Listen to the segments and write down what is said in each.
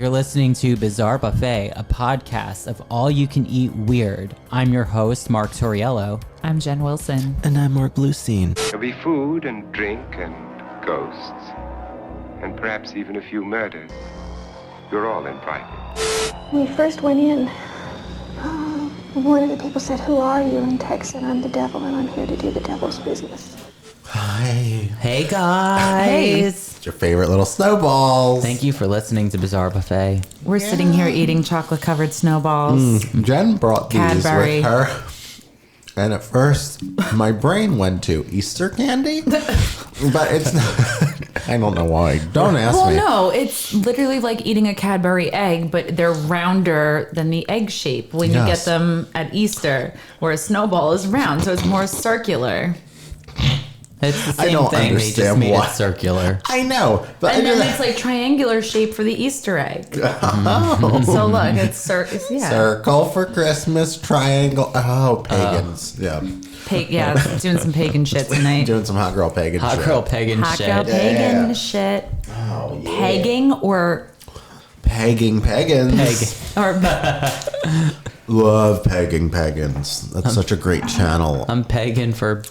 You're listening to Bizarre Buffet, a podcast of all you can eat weird. I'm your host, Mark Torriello. I'm Jen Wilson. And I'm Mark Bluestein. There'll be food and drink and ghosts, and perhaps even a few murders. You're all invited. When we first went in, one of the people said, "Who are you?" And Tex said, "I'm the devil, and I'm here to do the devil's business." Hi. Hey, guys. It's your favorite little Snowballs. Thank you for listening to Bizarre Buffet. We're sitting here eating chocolate-covered snowballs. Jen brought these Cadbury. with her. And at first, my brain went to Easter candy. But it's not. I don't know why. Don't ask Well, me. no, it's literally like eating a Cadbury egg, but they're rounder than the egg shape when you get Yes. them at Easter, where a snowball is round, so it's more circular. It's the same I don't thing. They just understand made why. it circular. I know. But And then it's like triangular shape for the Easter egg. So look, it's circle for Christmas, triangle. Oh, pagans. Yeah. doing some pagan shit tonight. Doing some hot girl pagan Hot shit. girl pagan Hot shit. girl pagan Yeah. shit. Oh, yeah. Pegging or Pegging pagans. Or Love pegging pagans. That's such a great channel. I'm pegging for...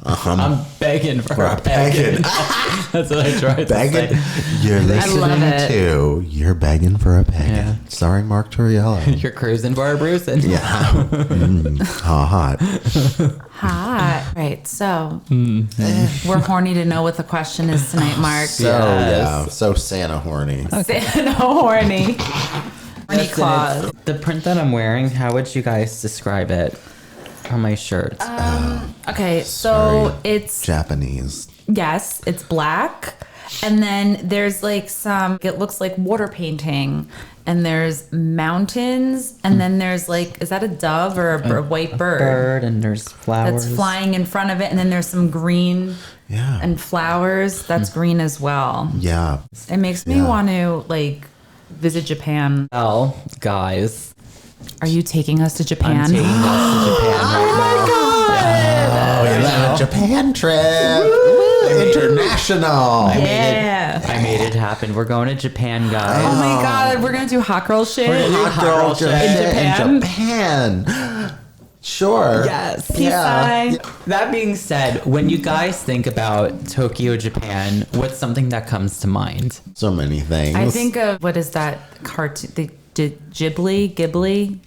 I'm begging for a Pegging. pagan. That's what I tried to Begging. say. You're listening love it. to You're Begging for a Pagan. Yeah. Starring Mark Torriello. You're cruising for a bruising. Yeah. Hot. hot. Right, so we're horny to know what the question is tonight, Mark. So, Yes. So Santa horny. Santa horny. Horny Listen, claws. it's- the print that I'm wearing, how would you guys describe it on my shirt? Okay, so Sorry. it's Japanese. yes, it's black. And then there's like it looks like water painting. And there's mountains. And then there's like, is that a dove or a white bird? And there's flowers. That's flying in front of it. And then there's some green Yeah. and flowers. That's green as well. Yeah. It makes me Yeah. want to like visit Japan. Well, guys, Are you taking us to I'm Japan? taking us to Japan right now. Oh, yeah. A Japan trip. International. Yeah. I made it happen. We're going to Japan, guys. Oh my god, we're gonna do hot girl shit. Hot girl shit. in Japan. Sure. Yes. Peace sign. That being said, when you guys think about Tokyo, Japan, what's something that comes to mind? So many things. I think of what is that cartoon? The Ghibli?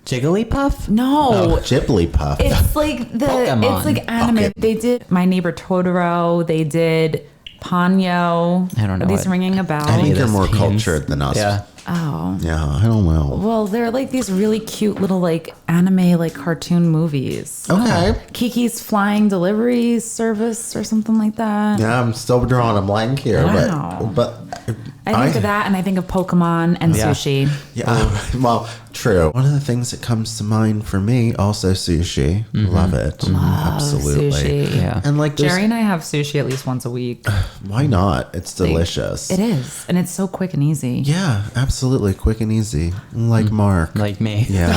Jigglypuff? No, Oh, Jigglypuff. it's like Pokemon. it's like anime. Okay. They did My Neighbor Totoro. They did Ponyo. I don't know Are these what- ringing a bell? I think this you're more means- cultured than us. Yeah. Oh. Yeah, I don't know. Well, they're like these really cute little like anime like cartoon movies. Okay. Kiki's Flying Delivery Service or something like that. Yeah, I'm still drawing a blank here, Wow. but I think of that and I think of Pokemon and Yeah. sushi. Yeah, well, true. One of the things that comes to mind for me, also sushi. Love it. Absolutely. sushi. Yeah. And like, there's- Jerry and I have sushi at least once a week. why not? It's delicious. It is. And it's so quick and easy. Yeah, absolutely. Quick and easy. Like Mark. Like me. Yeah.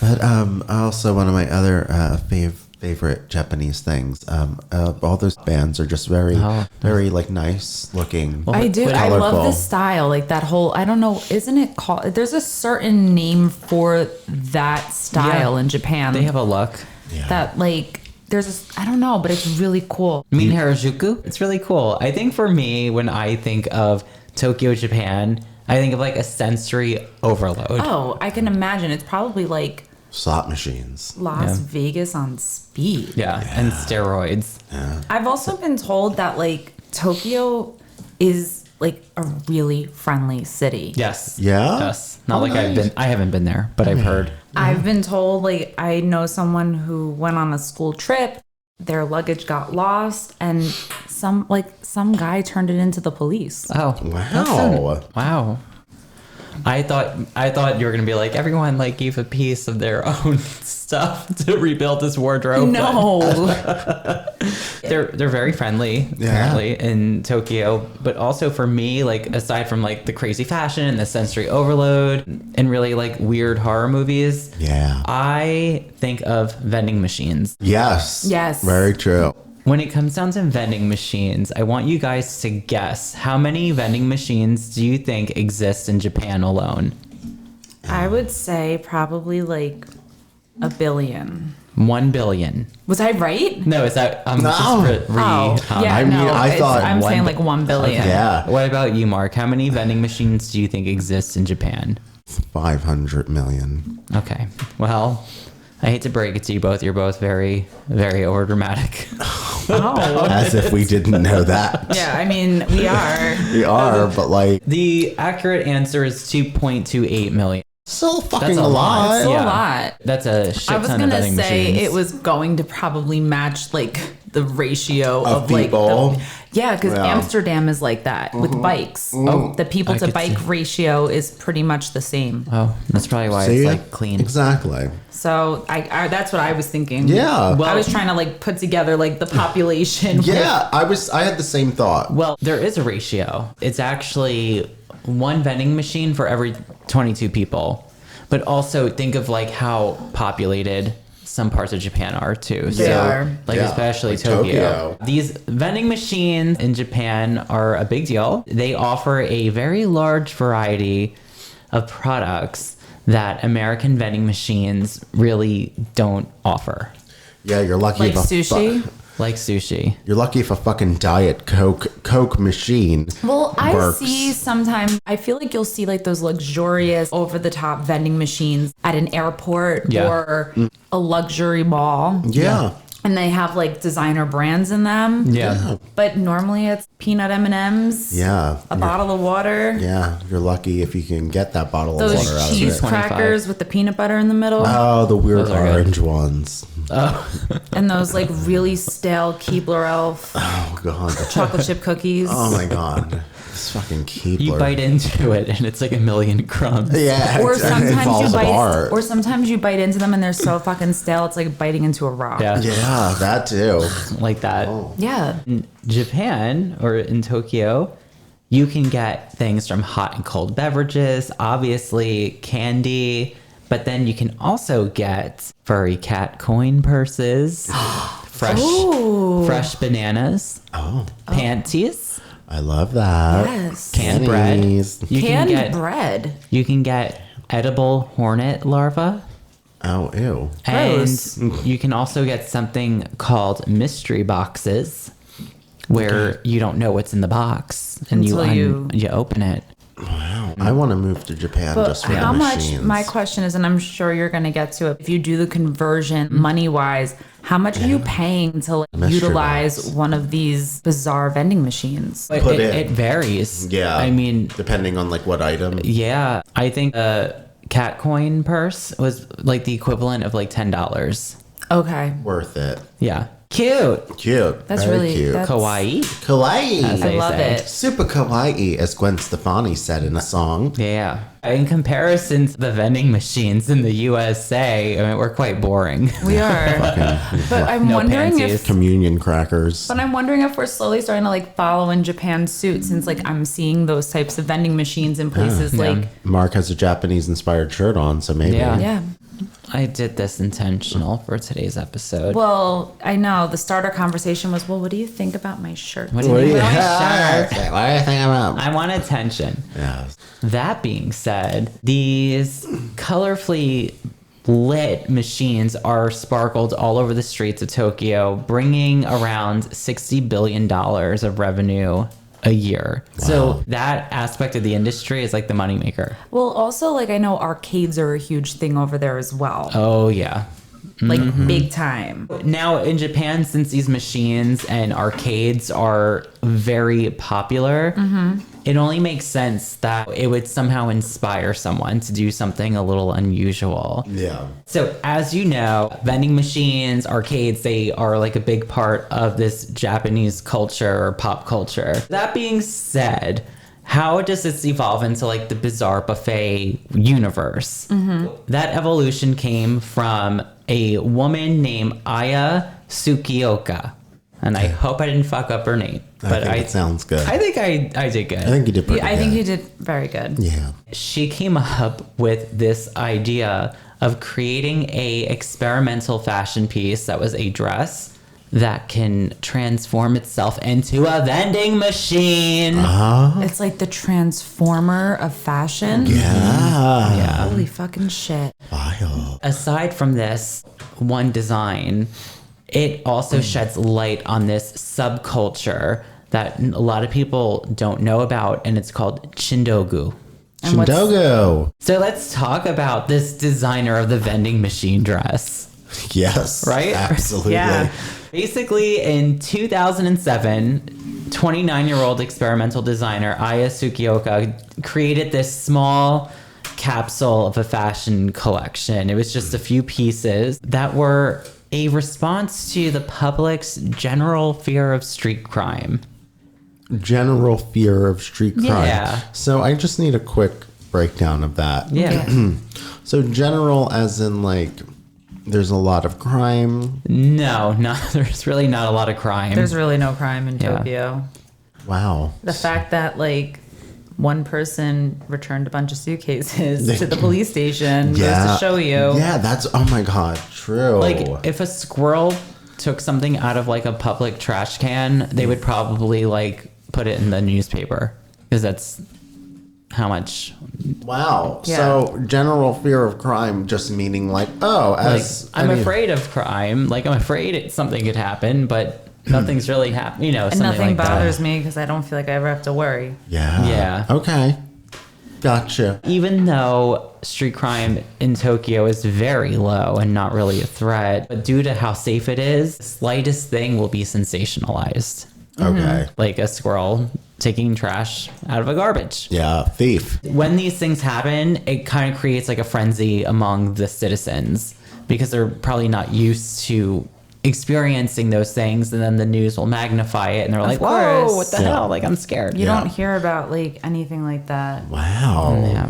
But also one of my other favorite Japanese things. All those bands are just very, very like nice looking. I do. I colorful. love the style. Like that whole, I don't know, isn't it called, there's a certain name for that style Yeah. in Japan. They have a look. that like, I don't know, but it's really cool. You mean Harajuku? It's really cool. I think for me, when I think of Tokyo, Japan, I think of like a sensory overload. Oh, I can imagine. It's probably like Slot machines. Las Vegas on speed. Yeah, and steroids. I've also been told that like Tokyo is like a really friendly city. Yes. Yeah? Yes. Not like I haven't been there, but I've heard. I've been told, like, I know someone who went on a school trip, their luggage got lost, and some guy turned it into the police. Oh. Wow. Wow. I thought you were gonna be like, everyone like gave a piece of their own stuff to rebuild this wardrobe. No. They're very friendly apparently in Tokyo, but also for me, like aside from like the crazy fashion and the sensory overload and really like weird horror movies, Yeah. I think of vending machines. Yes. Yes. Very true. When it comes down to vending machines, I want you guys to guess how many vending machines do you think exist in Japan alone? I would say probably like 1 billion. 1 billion. Was I right? No, is that No. I thought I'm saying like 1 billion. Yeah. What about you, Mark? How many vending machines do you think exist in Japan? 500 million. Okay. Well, I hate to break it to you both. You're both very, very overdramatic. Oh. As if we didn't know that. Yeah, I mean, we are. We are, but like, The accurate answer is 2.28 million. so fucking That's a lot. lot. Still Yeah. a lot. That's a shit I was ton of gonna vending say machines. it was going to probably match like the ratio Of of like people? because Yeah. Amsterdam is like that with bikes. Oh, the people I to could bike see. ratio is pretty much the same. Oh, that's probably why See? it's like clean. Exactly. So I that's what I was thinking. Yeah. I was trying to like put together like the population. Yeah, I had the same thought. Well, there is a ratio. It's actually one vending machine for every 22 people. But also think of like how populated some parts of Japan are too. They are. Like Yeah, especially like Tokyo. Tokyo. These vending machines in Japan are a big deal. They offer a very large variety of products that American vending machines really don't offer. Yeah, you're lucky Like if a sushi? Like sushi. you're lucky if a fucking Diet Coke machine. Well, I works. see sometimes, I feel like you'll see like those luxurious over the top vending machines at an airport Yeah. or a luxury mall. Yeah. And they have like designer brands in them. Yeah. But normally it's peanut M&Ms. Yeah. A bottle of water. Yeah, you're lucky if you can get that bottle of Those water out of cheese it. 25. crackers with the peanut butter in the middle. Oh, the weird Those are good. orange ones. And those like really stale Keebler Elf Oh god. chocolate chip cookies. Oh my god. This fucking Keebler. You bite into it and it's like a million crumbs. Yeah. Or it sometimes falls you apart. bite, or sometimes you bite into them and they're so fucking stale. It's like biting into a rock. Yeah. Yeah, that too. Like that. Yeah. In Japan or in Tokyo, you can get things from hot and cold beverages, obviously candy, but then you can also get furry cat coin purses, fresh bananas, panties, I love that. Yes. canned bread. Pennies. You Canned can get bread. you can get edible hornet larvae. Oh, ew. Gross. And you can also get something called mystery boxes where you don't know what's in the box and Until you open it. Wow. I want to move to Japan But just for how the much, machines. my question is, and I'm sure you're going to get to it, if you do the conversion money wise, how much are you paying to like, Mystery utilize box. one of these bizarre vending machines? It, Put it, in. it varies. Yeah. I mean, depending on like what item. yeah, I think a cat coin purse was like the equivalent of like $10. Okay. Worth it. Yeah. Cute. Cute. That's Very really- cute. that's- Kawaii. Kawaii. As I they love say. it. Super kawaii, as Gwen Stefani said in a song. Yeah. In comparison to the vending machines in the USA, I mean, we're quite boring. We are. But I'm No wondering pansies. if Communion crackers. But I'm wondering if we're slowly starting to like follow in Japan's suit, since like I'm seeing those types of vending machines in places Yeah. like Mark has a Japanese inspired shirt on, so maybe. Yeah. yeah. I did this intentional for today's episode. Well, I know the starter conversation was, well, what do you think about my shirt? What do you think about my shirt? What do you think about? I want attention. Yeah. That being said, these colorfully lit machines are sparkled all over the streets of Tokyo, bringing around $60 billion of revenue a year. So that aspect of the industry is like the moneymaker. Well, also like I know arcades are a huge thing over there as well, Oh, yeah. like big time. Now in Japan, since these machines and arcades are very popular, it only makes sense that it would somehow inspire someone to do something a little unusual. Yeah. So as you know, vending machines, arcades, they are like a big part of this Japanese culture or pop culture. That being said, how does this evolve into like the bizarre buffet universe? That evolution came from a woman named Aya Tsukioka. And I hope I didn't fuck up her name. I think it sounds good. I think I did good. I think you did pretty I think good. you did very good. Yeah. She came up with this idea of creating a experimental fashion piece that was a dress that can transform itself into a vending machine. It's like the transformer of fashion. Yeah. Holy fucking shit. Wild. Aside from this one design, it also sheds light on this subculture that a lot of people don't know about, and it's called Chindogu. Chindogu. So let's talk about this designer of the vending machine dress. Yes. Right? Absolutely. Yeah. Basically, in 2007, 29-year-old experimental designer Aya Tsukioka created this small capsule of a fashion collection. It was just a few pieces that were a response to the public's general fear of street crime. General fear of street crime. Yeah. So I just need a quick breakdown of that. Yeah. So general as in like there's a lot of crime. No, there's really not a lot of crime. There's really no crime in Yeah. Tokyo. Wow. The fact that like one person returned a bunch of suitcases to the police station goes to show you. Yeah, that's oh my god, true. Like, if a squirrel took something out of like a public trash can, they would probably like put it in the newspaper because that's how much. Wow. Yeah. So general fear of crime just meaning like, oh, Like, as I'm afraid of crime. Like, I'm afraid something could happen, but nothing's really happened. You know, And something nothing like bothers that. me because I don't feel like I ever have to worry. Yeah. Yeah. Okay. Gotcha. Even though street crime in Tokyo is very low and not really a threat, but due to how safe it is, the slightest thing will be sensationalized. Okay. Like a squirrel taking trash out of a garbage. Yeah. Thief. When these things happen, it kind of creates like a frenzy among the citizens because they're probably not used to experiencing those things, and then the news will magnify it and they're like, whoa, course. what the hell? Like, I'm scared. You Yeah. don't hear about like anything like that. Wow. Yeah.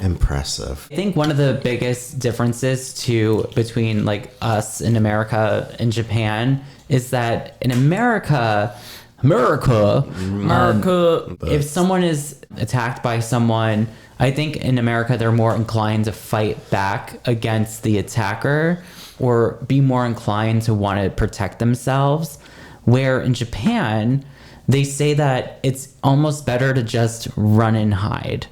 Impressive. I think one of the biggest differences too between like us in America and Japan is that in America, if someone is attacked by someone, I think in America they're more inclined to fight back against the attacker or be more inclined to want to protect themselves. Where in Japan, they say that it's almost better to just run and hide.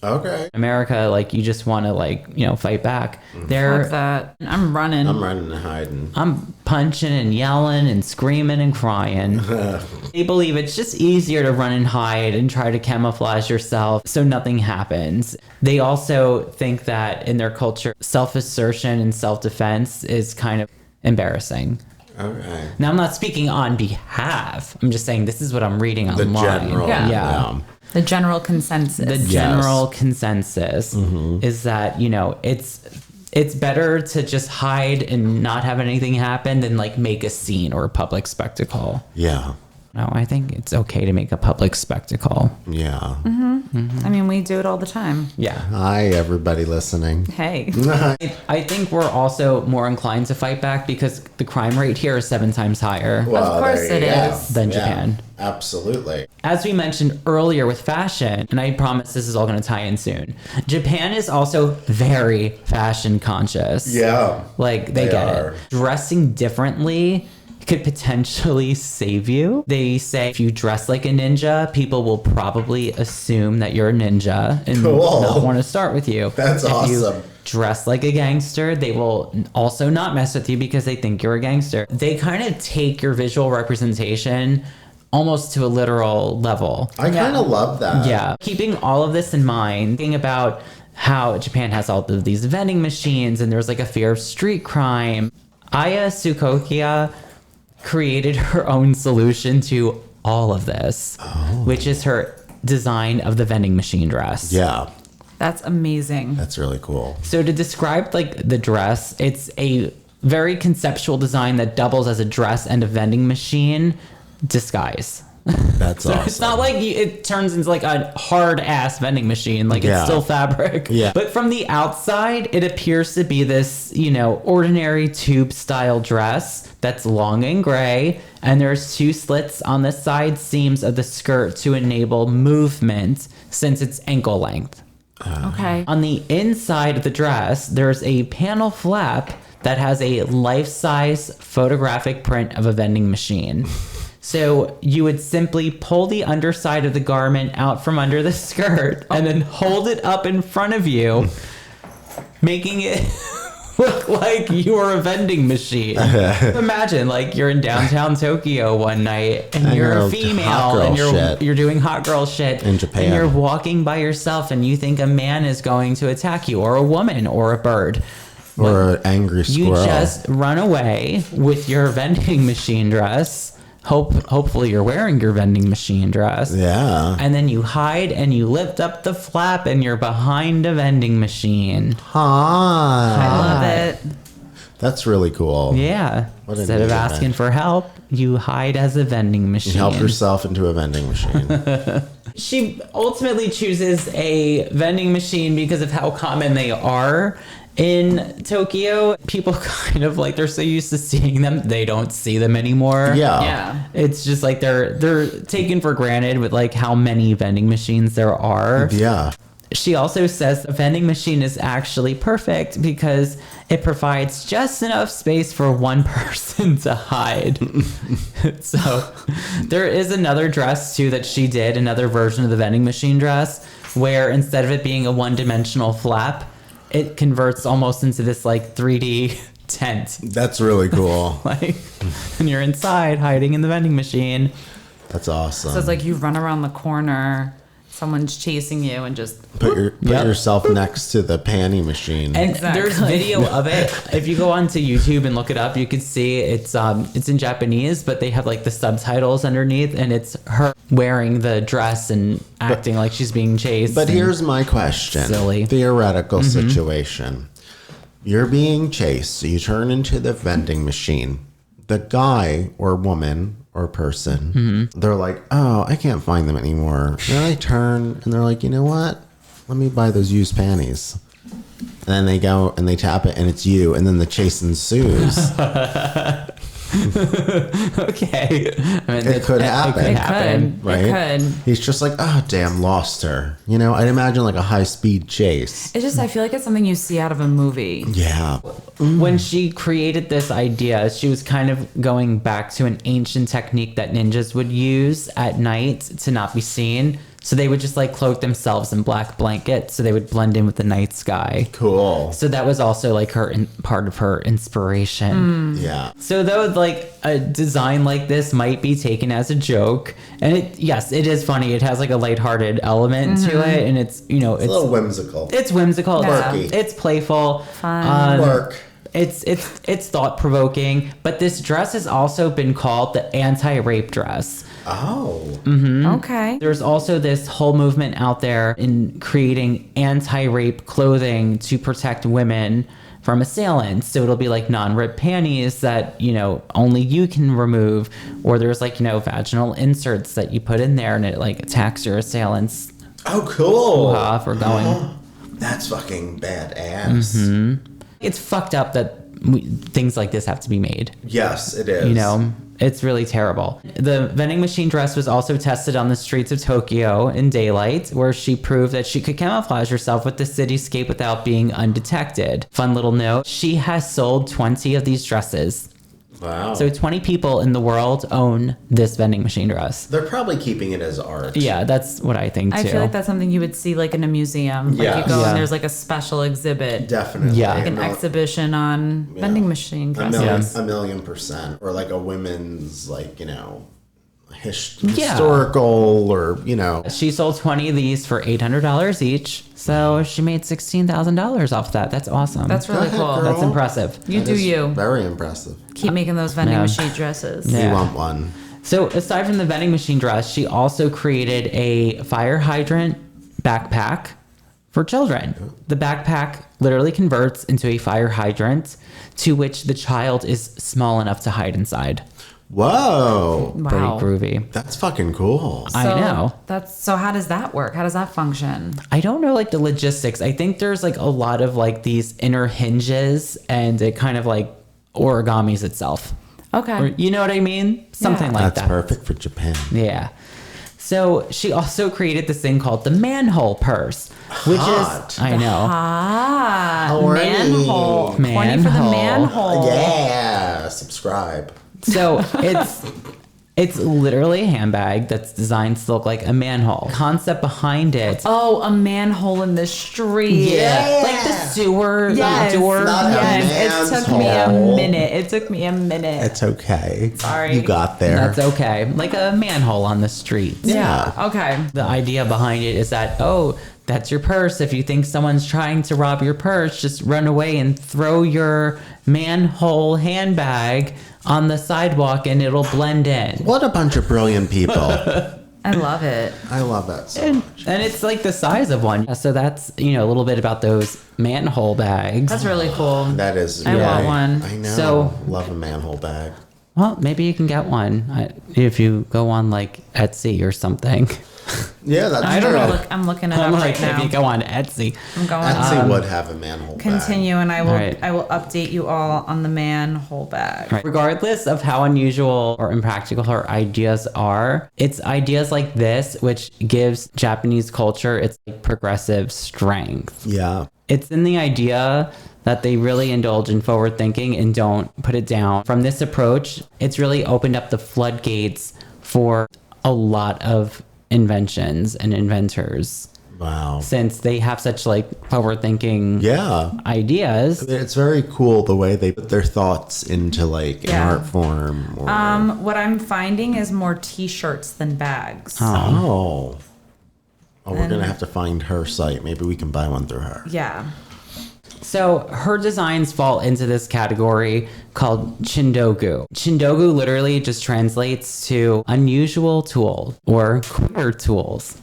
Okay. America, like, you just want to, like, you know, fight back. They're Fuck that. I'm running. I'm running and hiding. I'm punching and yelling and screaming and crying. They believe it's just easier to run and hide and try to camouflage yourself so nothing happens. They also think that in their culture, self-assertion and self-defense is kind of embarrassing. Okay. Now, I'm not speaking on behalf. I'm just saying this is what I'm reading The online. general. Yeah. The general consensus. The general consensus is that, you know, it's better to just hide and not have anything happen than like make a scene or a public spectacle. Yeah. No, I think it's okay to make a public spectacle. Yeah. I mean, we do it all the time. Yeah. Hi, everybody listening. Hey. I think we're also more inclined to fight back because the crime rate here is 7 times higher Well, course there you it go. is. than Japan. Absolutely. As we mentioned earlier with fashion, and I promise this is all going to tie in soon, Japan is also very fashion conscious. Yeah. Like, they get are. it. Dressing differently could potentially save you. They say if you dress like a ninja, people will probably assume that you're a ninja and Cool. not want to start with you. That's if awesome. you dress like a gangster, they will also not mess with you because they think you're a gangster. They kind of take your visual representation almost to a literal level. I kind of love that. Yeah. Keeping all of this in mind, thinking about how Japan has all of these vending machines and there's like a fear of street crime. Aya Tsukioka created her own solution to all of this, which is her design of the vending machine dress. Yeah. That's amazing. That's really cool. So to describe like the dress, it's a very conceptual design that doubles as a dress and a vending machine disguise. That's awesome. It's not like it turns into like a hard ass vending machine. Like, Yeah. it's still fabric. Yeah. But from the outside, it appears to be this, you know, ordinary tube style dress that's long and gray. And there's 2 slits on the side seams of the skirt to enable movement since it's ankle length. Okay. On the inside of the dress, there's a panel flap that has a life-size photographic print of a vending machine. So you would simply pull the underside of the garment out from under the skirt and then hold it up in front of you, making it look like you are a vending machine. Imagine like you're in downtown Tokyo one night and you're a female and you're doing hot girl shit in Japan. And you're walking by yourself and you think a man is going to attack you, or a woman, or a bird. Or an angry squirrel. You just run away with your vending machine dress. Hopefully you're wearing your vending machine dress. Yeah. And then you hide and you lift up the flap and you're behind a vending machine. Hi. I love it. That's really cool. Yeah. What a Instead of neat asking event. for help, you hide as a vending machine. You help yourself into a vending machine. She ultimately chooses a vending machine because of how common they are in Tokyo. People kind of like, they're so used to seeing them, they don't see them anymore. Yeah. It's just like they're taken for granted with like how many vending machines there are. Yeah. She also says a vending machine is actually perfect because it provides just enough space for one person to hide. So there is another dress too that she did, another version of the vending machine dress, where instead of it being a one-dimensional flap, it converts almost into this like 3D tent. That's really cool. Like, and you're inside hiding in the vending machine. That's awesome. So it's like you run around the corner, someone's chasing you, and just Put yourself next to the panty machine. And Exactly. there's video of it. If you go onto YouTube and look it up, you can see it's in Japanese, but they have like the subtitles underneath, and it's her wearing the dress and acting like she's being chased. But and here's my question. silly. Theoretical situation. You're being chased, so you turn into the vending machine. The guy or woman or person, they're like, oh, I can't find them anymore. And then they turn and they're like, you know what? Let me buy those used panties. And then they go and they tap it and it's you. And then the chase ensues. Okay. I mean, It could happen. It could happen. could. Right? It could. He's just like, oh, damn, lost her. You know, I'd imagine like a high speed chase. It's just, I feel like it's something you see out of a movie. Yeah. When she created this idea, she was kind of going back to an ancient technique that ninjas would use at night to not be seen. So they would just like cloak themselves in black blankets so they would blend in with the night sky. Cool. So that was also like part of her inspiration. Yeah. So though like a design like this might be taken as a joke, and it is funny. It has like a lighthearted element to it, and it's It's a little whimsical. it's whimsical, Yeah. it's playful, Fun. Work. it's thought provoking. But this dress has also been called the anti-rape dress. Oh. Okay. There's also this whole movement out there in creating anti-rape clothing to protect women from assailants. So it'll be like non-rip panties that, only you can remove. Or there's like, vaginal inserts that you put in there and it like attacks your assailants Oh, cool. for going. That's fucking badass. It's fucked up that things like this have to be made. Yes, it is. It's really terrible. The vending machine dress was also tested on the streets of Tokyo in daylight, where she proved that she could camouflage herself with the cityscape without being undetected. Fun little note, she has sold 20 of these dresses. Wow. So 20 people in the world own this vending machine dress. They're probably keeping it as art. Yeah, that's what I think too. I feel like that's something you would see like in a museum. Like Yeah. you go Yeah. and there's like a special exhibit. Definitely. Yeah. Like an exhibition on vending machine A dresses. million percent. Or like a women's, like, Yeah. historical or, She sold 20 of these for $800 each. So she made $16,000 off that. That's awesome. That's really ahead, cool. girl. That's impressive. You That do is you. Very impressive. Keep making those vending Yeah. machine dresses. Yeah. You want one. So aside from the vending machine dress, she also created a fire hydrant backpack for children. The backpack literally converts into a fire hydrant to which the child is small enough to hide inside. Whoa. Wow. Pretty groovy. That's fucking cool. I know. So how does that work? How does that function? I don't know like the logistics. I think there's like a lot of like these inner hinges and it kind of like origamis itself. Okay. Or, you know what I mean? Something Yeah. like That's that. perfect for Japan. Yeah. So she also created this thing called the manhole purse, which Hot. is, I know. Horny. Manhole. Horny for the Manhole. manhole. Yeah, subscribe. So it's literally a handbag that's designed to look like a manhole. Concept behind it. Oh, a manhole in the street. Yeah. Like the sewer Yes. door. Not a Yes, it took me a manhole. minute. It took me a minute. It's okay. Sorry. You got there. That's okay. Like a manhole on the street. Yeah. Okay. The idea behind it is that, oh, that's your purse. If you think someone's trying to rob your purse, just run away and throw your manhole handbag on the sidewalk and it'll blend in. What a bunch of brilliant people. I love it. I love that so And, much. and it's like the size of one. So that's, a little bit about those manhole bags. That's really cool. That is. I want one. I know. So- Love a manhole bag. Well, maybe you can get one if you go on like Etsy or something. Yeah, that's I don't true. know. I'm looking it I'm up like, right now. if you go on Etsy. I'm going Etsy to would have a manhole continue, and I will. Right. I will update you all on the manhole bag. Right. Regardless of how unusual or impractical her ideas are, it's ideas like this which gives Japanese culture its like, progressive strength. bag. Yeah. It's in the idea that they really indulge in forward thinking and don't put it down. From this approach, it's really opened up the floodgates for a lot of inventions and inventors Wow. since they have such like forward thinking Yeah. ideas. It's very cool the way they put their thoughts into like an Yeah. art form. Or, What I'm finding is more T-shirts than bags. oh. Oh, we're gonna have to find her site. Maybe we can buy one through her. Yeah. So her designs fall into this category called chindogu. Chindogu literally just translates to unusual tool or queer tools.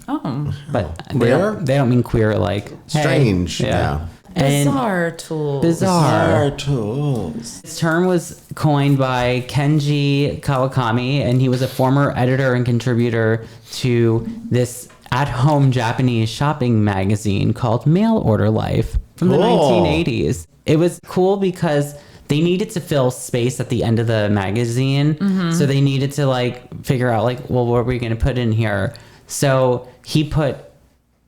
Oh. But Queer? they don't mean queer like hey. Strange. Yeah. And Bizarre tools. bizarre. tools. This term was coined by Kenji Kawakami, and he was a former editor and contributor to this at-home Japanese shopping magazine called Mail Order Life from the Cool. 1980s. It was cool because they needed to fill space at the end of the magazine, so they needed to like figure out like, well, what are we going to put in here? So he put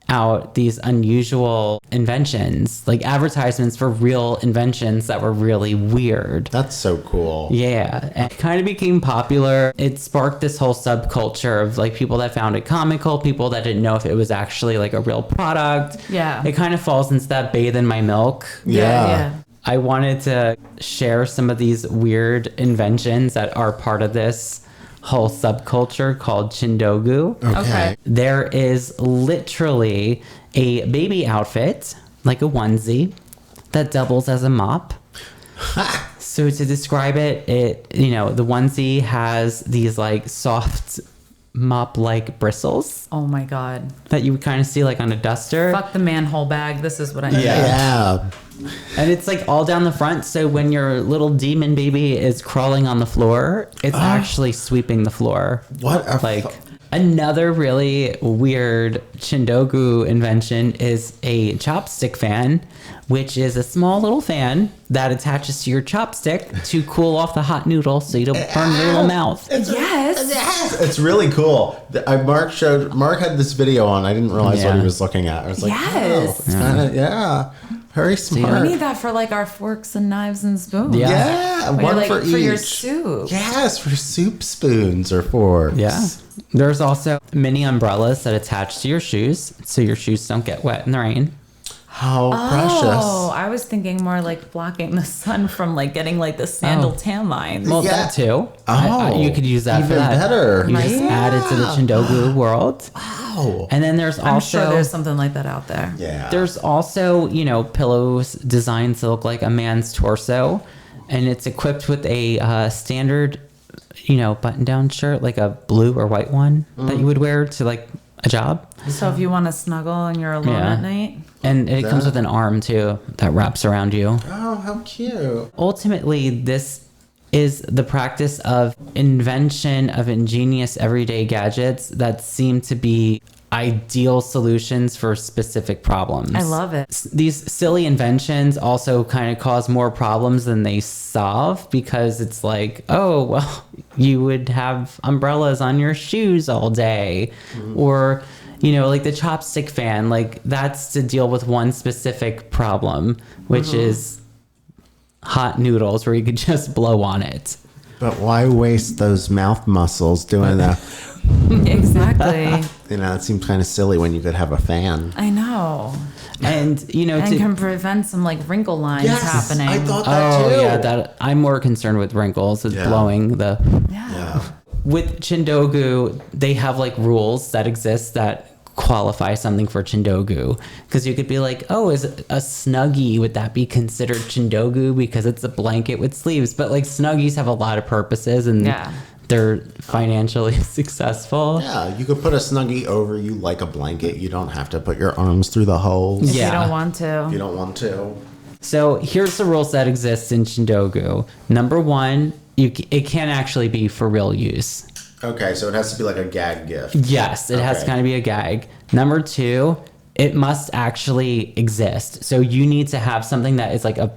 out these unusual inventions, like advertisements for real inventions that were really weird. That's so cool. Yeah, and it kind of became popular. It sparked this whole subculture of like people that found it comical, people that didn't know if it was actually like a real product. Yeah. It kind of falls into that bathe in my milk. Yeah. I wanted to share some of these weird inventions that are part of this whole subculture called chindogu. Okay. There is literally a baby outfit, like a onesie, that doubles as a mop. So to describe it, the onesie has these like soft mop-like bristles Oh my God. that you would kind of see like on a duster. Fuck the manhole bag. This is what I need. Yeah. And it's like all down the front. So when your little demon baby is crawling on the floor, it's actually sweeping the floor. What a Like another really weird chindogu invention is a chopstick fan, which is a small little fan that attaches to your chopstick to cool off the hot noodle so you don't burn your little mouth. Yes. It's really cool. Mark had this video on. I didn't realize what he Yeah. was looking at. I was like, Yes. oh, it's kinda, very We smart. need that for like our forks and knives and spoons. Yeah. Yeah, Or one like for for each. your soup. Yes, for soup spoons or forks. Yeah. There's also mini umbrellas that attach to your shoes so your shoes don't get wet in the rain. How Oh, precious. I was thinking more like blocking the sun from like getting like the sandal tan lines. Well, Yeah. that too. Oh, You could use that for even that. better. You just Right? add it to the chindogu world. Wow. And then there's I'm also sure there's something like that out there. Yeah. there's also, pillows designed to look like a man's torso, and it's equipped with a standard, button-down shirt, like a blue or white one that you would wear to like a job. So if you want to snuggle and you're alone Yeah. at night, And it comes with an arm too that wraps around you. Oh, how cute. Ultimately, this is the practice of invention of ingenious everyday gadgets that seem to be ideal solutions for specific problems. I love it. These silly inventions also kind of cause more problems than they solve, because it's like, oh, well, you would have umbrellas on your shoes all day. Or, you know, like the Chopstick Fan, like that's to deal with one specific problem, which is hot noodles where you could just blow on it. But why waste those mouth muscles doing that? Exactly. You know, it seems kind of silly when you could have a fan. I know. And, you know, And can prevent some like wrinkle lines happening. I thought that too. yeah, that I'm more concerned with wrinkles, with blowing the. Yeah. With Chindogu, they have like rules that exist that qualify something for Chindogu, because you could be like, oh, is a Snuggie, would that be considered Chindogu because it's a blanket with sleeves? But like Snuggies have a lot of purposes, and they're financially successful. Yeah, you could put a Snuggie over you like a blanket. You don't have to put your arms through the holes. If you don't want to. You don't want to. So here's the rules that exist in Chindogu. Number one, it can't actually be for real use. Okay, so it has to be like a gag gift. Yes, it has to kind of be a gag. Number two, it must actually exist. So you need to have something that is like a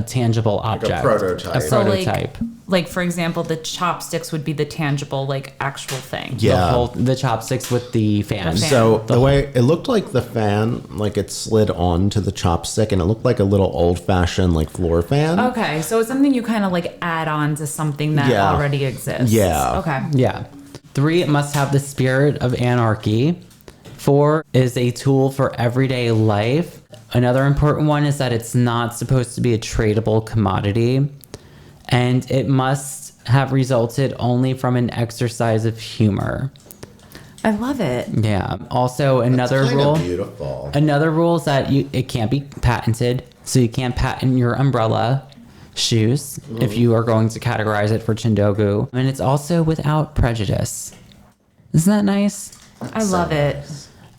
tangible object. Like a prototype. A So prototype. like for example, the chopsticks would be the tangible, like actual thing. Yeah. The chopsticks with the fan. The fan. So the way it looked like the fan, like it slid onto the chopstick, and it looked like a little old-fashioned like floor fan. Okay, so it's something you kind of like add on to something that Yeah. already exists. Yeah. Okay. Yeah. 3, it must have the spirit of anarchy. 4 is a tool for everyday life. Another important one is that it's not supposed to be a tradable commodity. And it must have resulted only from an exercise of humor. I love it. Yeah. Also, another That's rule. beautiful. Another rule is that it can't be patented. So you can't patent your umbrella shoes if you are going to categorize it for Chindogu. And it's also without prejudice. Isn't that nice? I love it.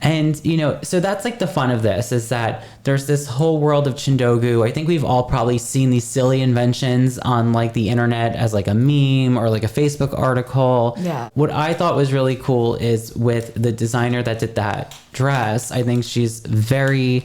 And, you know, so that's like the fun of this, is that there's this whole world of Chindogu. I think we've all probably seen these silly inventions on like the internet as like a meme or like a Facebook article. Yeah. What I thought was really cool is with the designer that did that dress, I think she's very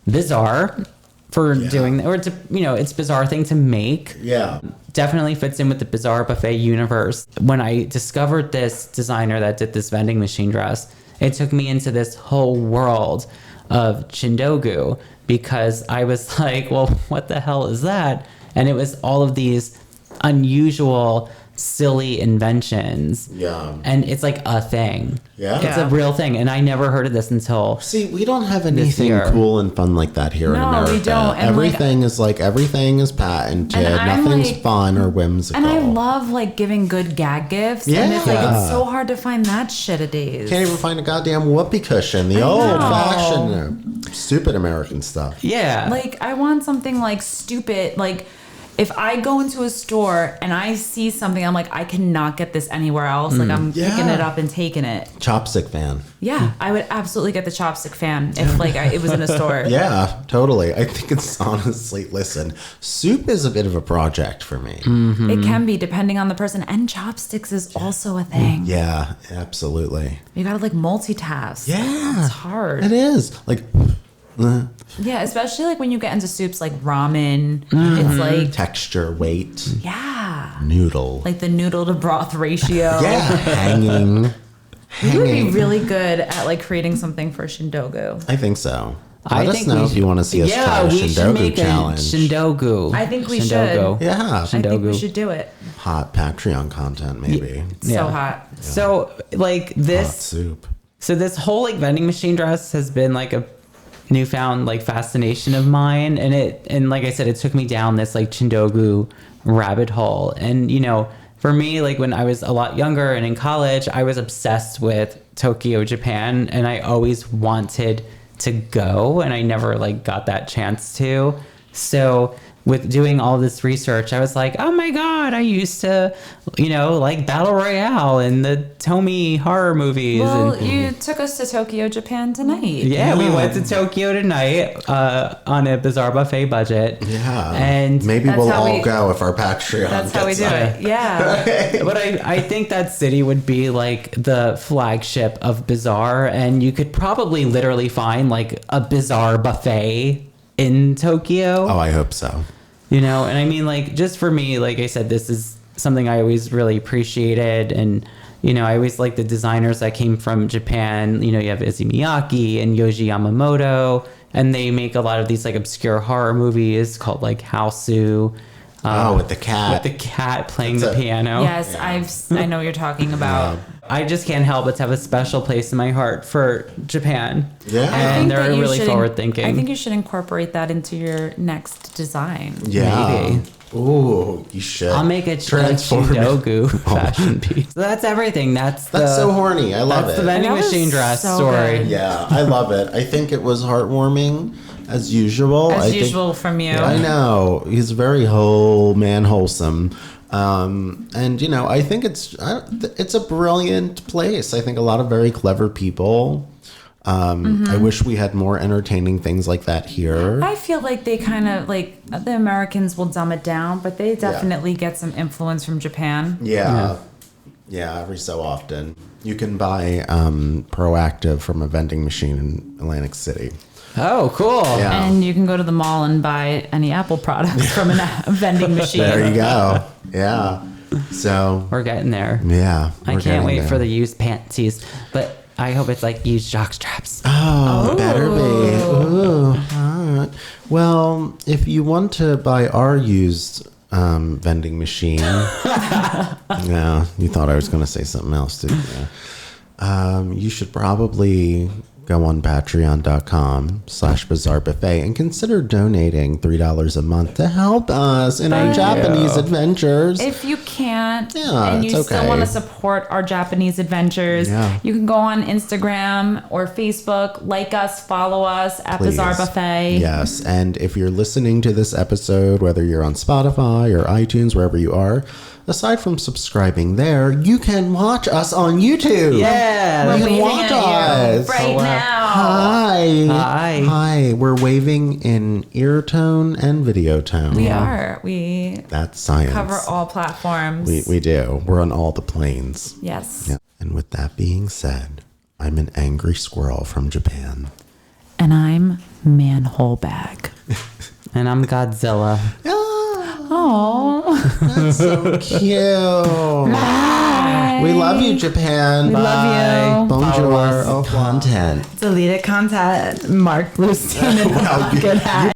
bizarre for doing that. Or it's a, you know, it's a bizarre thing to make. Yeah. Definitely fits in with the Bizarre Buffet universe. When I discovered this designer that did this vending machine dress, it took me into this whole world of Chindogu, because I was like, well, what the hell is that? And it was all of these unusual, silly inventions. Yeah. And it's like a thing. Yeah? It's a real thing. And I never heard of this until... See, we don't have anything year. cool and fun like that here in No, America. we don't. And everything is patented. And I'm Nothing's like- fun or whimsical. And I love like giving good gag gifts. And it's like Yeah. it's so hard to find that shit a days. Can't even find a goddamn whoopee cushion. The old-fashioned, stupid American stuff. Yeah. Like I want something like stupid, like if I go into a store and I see something, I'm like, I cannot get this anywhere else. Like I'm picking it up and taking it. Chopstick Fan. Yeah, I would absolutely get the Chopstick Fan if like it was in a store. Yeah, totally. I think it's honestly, listen, soup is a bit of a project for me. It can be depending on the person, and chopsticks is also a thing. Yeah, absolutely. You gotta like multitask. Yeah. It's hard. It is. Like, Yeah, especially like when you get into soups like ramen. It's like texture, weight, yeah, noodle. like the noodle to broth ratio. Yeah, hanging. You would be really good at like creating something for Shindogu. I think so. I Let us think know we if you want to see us try Yeah, a we should Shindogu make challenge. a Shindogu. I think we Shindogu. should. Yeah, I think we Shindogu. should do it. hot Patreon content maybe. Yeah. So hot. So like Hot this, soup. so this whole like vending machine dress has been like a newfound like fascination of mine, and like I said, it took me down this like Chindogu rabbit hole. And you know, for me, like when I was a lot younger and in college, I was obsessed with Tokyo, Japan, and I always wanted to go, and I never like got that chance to. So with doing all this research, I was like, oh my God, I used to, like Battle Royale and the Tomy horror movies. Well, and you took us to Tokyo, Japan tonight. yeah, we went to Tokyo tonight on a Bizarre Buffet budget. Yeah. And maybe That's we'll how all we- go if our Patreon That's how we gets do up. it. Yeah. But I think that city would be like the flagship of Bizarre, and you could probably literally find like a Bizarre buffet in Tokyo. Oh, I hope so. And I mean, like, just for me, like I said, this is something I always really appreciated. And, I always like the designers that came from Japan. You have Izzy Miyake and Yoji Yamamoto, and they make a lot of these like obscure horror movies called like Hausu. With the cat. With the cat playing That's the it. piano. Yes, I know what you're talking about. I just can't help but to have a special place in my heart for Japan. Yeah. And that they're you really should- forward thinking. I think you should incorporate that into your next design. Yeah. Maybe. Ooh, you should. I'll make a Transform it. Chidogu fashion piece. So that's everything. That's so horny. I love that's it. the vending That was machine dress so story. good. Yeah, I love it. I think it was heartwarming as usual. As usual from you. I know. He's very wholesome. And I think it's a brilliant place. I think a lot of very clever people. I wish we had more entertaining things like that here. I feel like they kind of like the Americans will dumb it down, but they definitely get some influence from Japan. Yeah, every so often. You can buy Proactive from a vending machine in Atlantic City. Oh, cool. Yeah. And you can go to the mall and buy any Apple products from a vending machine. There you go. Yeah. So, We're getting there. yeah. I we're can't getting wait there. for the used panties, but I hope it's like used jock straps. Oh, better be. Ooh, all right. Well, if you want to buy our used vending machine, yeah, you thought I was going to say something else, didn't you? You should probably go on patreon.com/bizarre buffet and consider donating $3 a month to help us in our Japanese adventures. If you can't Yeah, and you it's still okay. want to support our Japanese adventures, Yeah. you can go on Instagram or Facebook, like us, follow us at Please. Bizarre Buffet. Yes, and if you're listening to this episode, whether you're on Spotify or iTunes, wherever you are, aside from subscribing there, you can watch us on YouTube. Yeah. We're You can waving watch at you us. right now. Hi. Hi. Hi. We're waving in ear tone and video tone. We are. We That's science. cover all platforms. We do. We're on all the planes. Yes. Yeah. And with that being said, I'm an angry squirrel from Japan. And I'm Manhole Bag. And I'm Godzilla. Oh. That's so cute. We love you, Japan. We love you. Bonjour. Au revoir. Content. Deleted content. Mark Bluestein and Wow, you- Good hat.